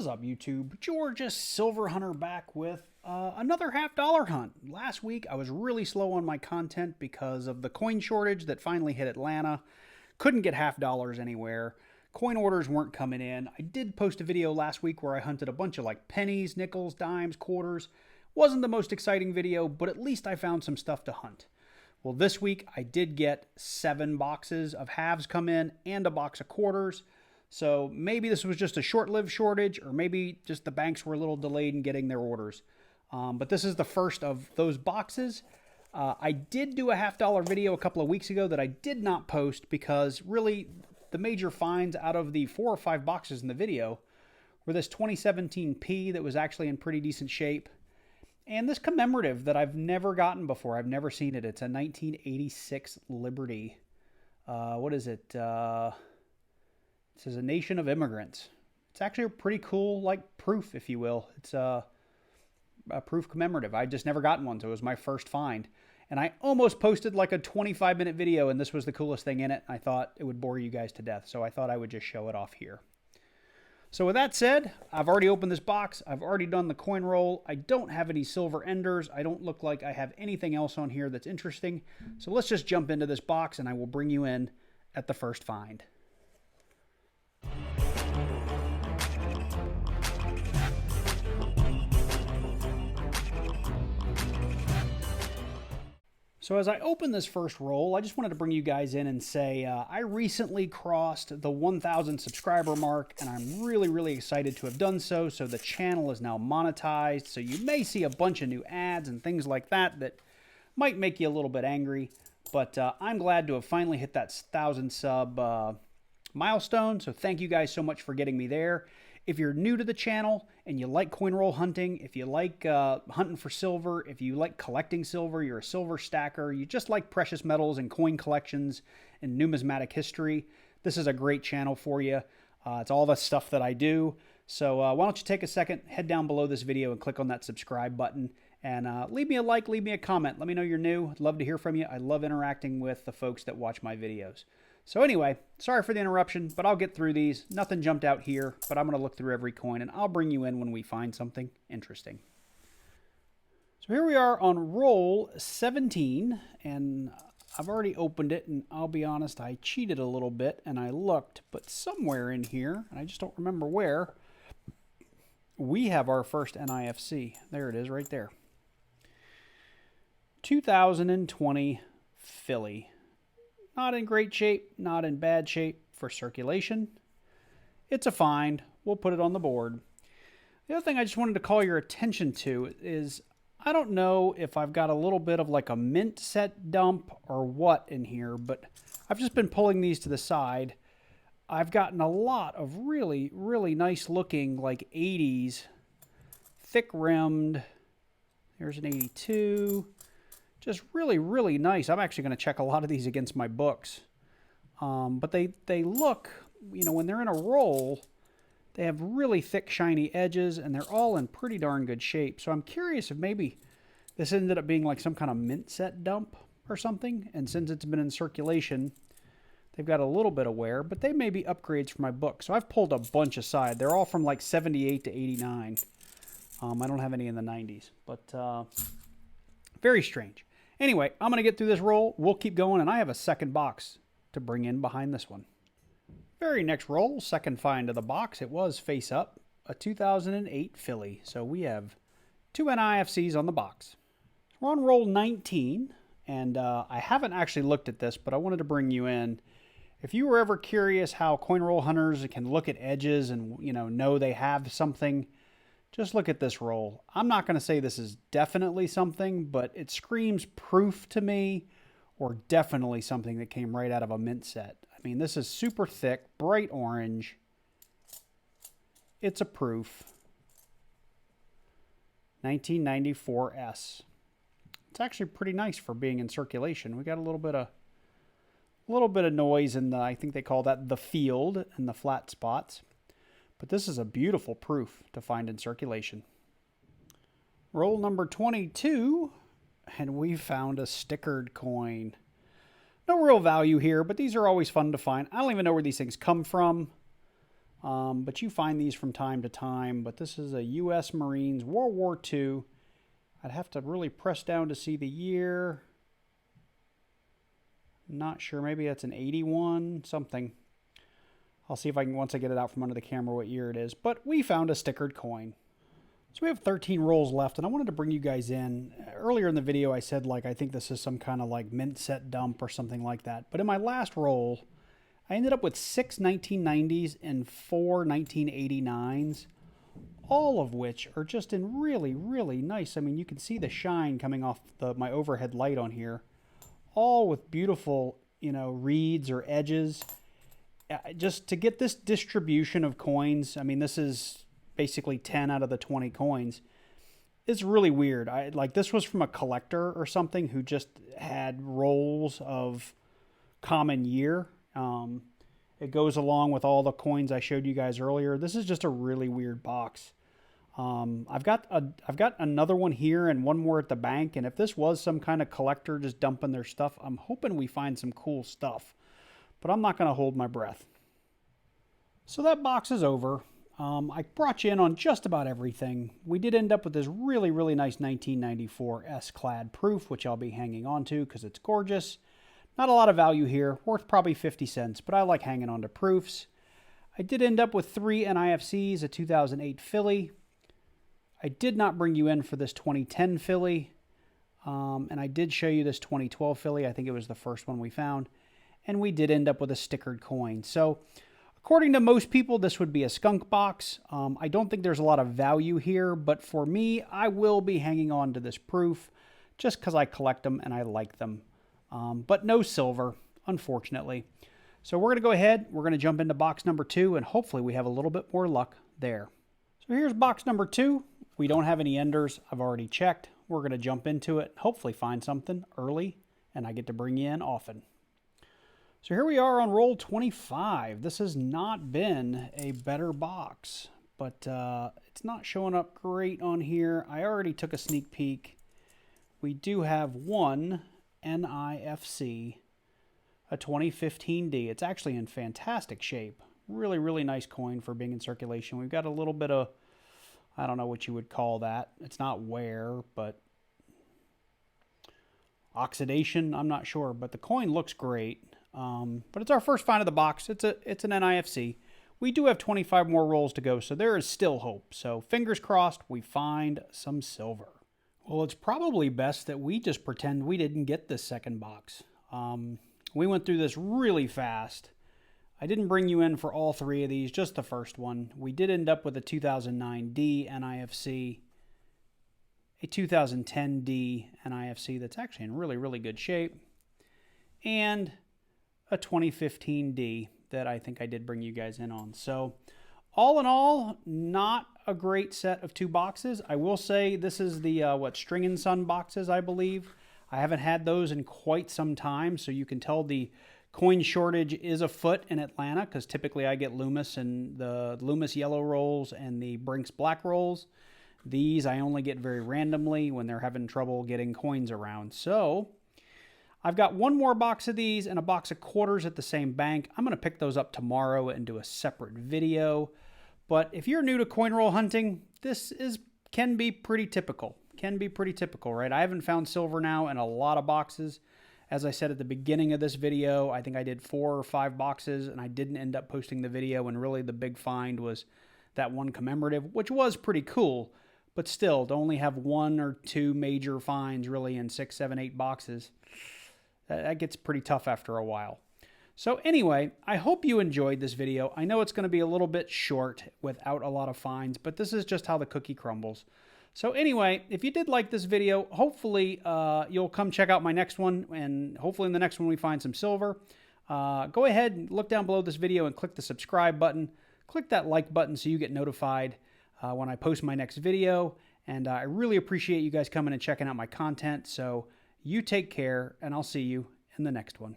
What's up, YouTube? Georgia Silver Hunter back with another $50 hunt. Last week I was really slow on my content because of the coin shortage that finally hit Atlanta. Couldn't get $50 anywhere. Coin orders weren't coming in. I did post a video last week where I hunted a bunch of like pennies, nickels, dimes, quarters. Wasn't the most exciting video, but at least I found some stuff to hunt. Well, this week I did get 7 boxes of halves come in and a box of quarters. So maybe this was just a short-lived shortage, or maybe just the banks were a little delayed in getting their orders. But this is the first of those boxes. I did do a $50 video a couple of weeks ago that I did not post because really the major finds out of the 4 or 5 boxes in the video were this 2017 P that was actually in pretty decent shape, and this Commemorative that I've never gotten before. I've never seen it. It's a 1986 Liberty. What is it? It says a nation of immigrants. It's actually a pretty cool, like, proof, if you will. It's a proof commemorative. I just never gotten one, so it was my first find. And I almost posted like a 25-minute video, and this was the coolest thing in it. I thought it would bore you guys to death, so I thought I would just show it off here. So with that said, I've already opened this box. I've already done the coin roll. I don't have any silver enders. I don't look like I have anything else on here that's interesting. So let's just jump into this box, and I will bring you in at the first find. So as I open this first roll, I just wanted to bring you guys in and say I recently crossed the 1,000 subscriber mark, and I'm really excited to have done so. So the channel is now monetized, so you may see a bunch of new ads and things like that that might make you a little bit angry. But I'm glad to have finally hit that 1,000 sub milestone, so thank you guys so much for getting me there. If you're new to the channel and you like coin roll hunting, if you like hunting for silver, if you like collecting silver, you're a silver stacker, you just like precious metals and coin collections and numismatic history, this is a great channel for you. It's all the stuff that I do. So why don't you take a second, head down below this video and click on that subscribe button, and leave me a like, leave me a comment. Let me know you're new. I'd love to hear from you. I love interacting with the folks that watch my videos. So anyway, sorry for the interruption, but I'll get through these. Nothing jumped out here, but I'm going to look through every coin, and I'll bring you in when we find something interesting. So here we are on roll 17, and I've already opened it, and I'll be honest, I cheated a little bit, and I looked, but somewhere in here, and I just don't remember where, we have our first NIFC. There it is right there. 2020 Philly. Not in great shape, not in bad shape for circulation. It's a find. We'll put it on the board. The other thing I just wanted to call your attention to is I don't know if I've got a little bit of like a mint set dump or what in here, but I've just been pulling these to the side. I've gotten a lot of really nice looking like 80s, thick rimmed. There's an 82. Just really nice. I'm actually going to check a lot of these against my books. But they look, you know, when they're in a roll, they have really thick, shiny edges, and they're all in pretty darn good shape. So I'm curious if maybe this ended up being like some kind of mint set dump or something. And since it's been in circulation, they've got a little bit of wear, but they may be upgrades for my book. So I've pulled a bunch aside. They're all from like 78 to 89. I don't have any in the 90s, but very strange. Anyway, I'm going to get through this roll. We'll keep going, and I have a second box to bring in behind this one. Very next roll, second find of the box. It was face up, a 2008 Philly. So we have 2 NIFCs on the box. We're on roll 19, and I haven't actually looked at this, but I wanted to bring you in. If you were ever curious how coin roll hunters can look at edges and know they have something, just look at this roll. I'm not going to say this is definitely something, but it screams proof to me, or definitely something that came right out of a mint set. I mean, this is super thick, bright orange. It's a proof. 1994 S. It's actually pretty nice for being in circulation. We got a little bit of noise in the, I think they call that the field and the flat spots. But this is a beautiful proof to find in circulation. Roll number 22, and we found a stickered coin. No real value here, but these are always fun to find. I don't even know where these things come from. but you find these from time to time. But this is a U.S. Marines World War II. I'd have to really press down to see the year. Not sure. Maybe that's an 81 something. I'll see if I can, once I get it out from under the camera, what year it is. But we found a stickered coin. So we have 13 rolls left, and I wanted to bring you guys in. Earlier in the video, I said, like, I think this is some kind of, like, mint set dump or something like that. But in my last roll, I ended up with 6 1990s and 4 1989s, all of which are just in really, really nice. I mean, you can see the shine coming off my overhead light on here, all with beautiful, you know, reeds or edges. Just to get this distribution of coins, I mean, this is basically 10 out of the 20 coins. It's really weird. Like, this was from a collector or something who just had rolls of common year. It goes along with all the coins I showed you guys earlier. This is just a really weird box. I've got another one here and one more at the bank. And if this was some kind of collector just dumping their stuff, I'm hoping we find some cool stuff. But I'm not going to hold my breath. So that box is over. I brought you in on just about everything. We did end up with this really, really nice 1994 S-clad proof, which I'll be hanging on to because it's gorgeous. Not a lot of value here, worth probably 50 cents, but I like hanging on to proofs. I did end up with 3 NIFCs, a 2008 Philly. I did not bring you in for this 2010 Philly, and I did show you this 2012 Philly. I think it was the first one we found. And we did end up with a stickered coin. So, according to most people, this would be a skunk box. I don't think there's a lot of value here, but for me, I will be hanging on to this proof just because I collect them and I like them. But no silver, unfortunately. So we're going to go ahead, we're going to jump into box number 2, and hopefully we have a little bit more luck there. So here's box number 2. We don't have any enders. I've already checked. We're going to jump into it, hopefully find something early, and I get to bring you in often. So here we are on roll 25. This has not been a better box, but it's not showing up great on here. I already took a sneak peek. We do have one NIFC, a 2015D. It's actually in fantastic shape. Really, really nice coin for being in circulation. We've got a little bit of, I don't know what you would call that. It's not wear, but oxidation, I'm not sure. But the coin looks great. But it's our first find of the box. It's an NIFC. We do have 25 more rolls to go, so there is still hope. So fingers crossed we find some silver. Well, it's probably best that we just pretend we didn't get this second box. We went through this really fast. I didn't bring you in for all 3 of these, just the first one. We did end up with a 2009D NIFC, a 2010D NIFC that's actually in really, really good shape, and a 2015D that I think I did bring you guys in on. So all in all, not a great set of 2 boxes. I will say this is the String and Sun boxes, I believe. I haven't had those in quite some time, so you can tell the coin shortage is afoot in Atlanta because typically I get Loomis and the Loomis yellow rolls and the Brinks black rolls. These I only get very randomly when they're having trouble getting coins around. So I've got one more box of these and a box of quarters at the same bank. I'm going to pick those up tomorrow and do a separate video. But if you're new to coin roll hunting, this can be pretty typical. Right? I haven't found silver now in a lot of boxes. As I said at the beginning of this video, I think I did 4 or 5 boxes and I didn't end up posting the video, and really the big find was that one Commemorative, which was pretty cool. But still, to only have 1 or 2 major finds really in 6, 7, 8 boxes, that gets pretty tough after a while. So anyway, I hope you enjoyed this video. I know it's going to be a little bit short without a lot of finds, but this is just how the cookie crumbles. So anyway, if you did like this video, hopefully you'll come check out my next one, and hopefully in the next one we find some silver. Go ahead and look down below this video and click the subscribe button. Click that like button so you get notified when I post my next video. And I really appreciate you guys coming and checking out my content. So you take care, and I'll see you in the next one.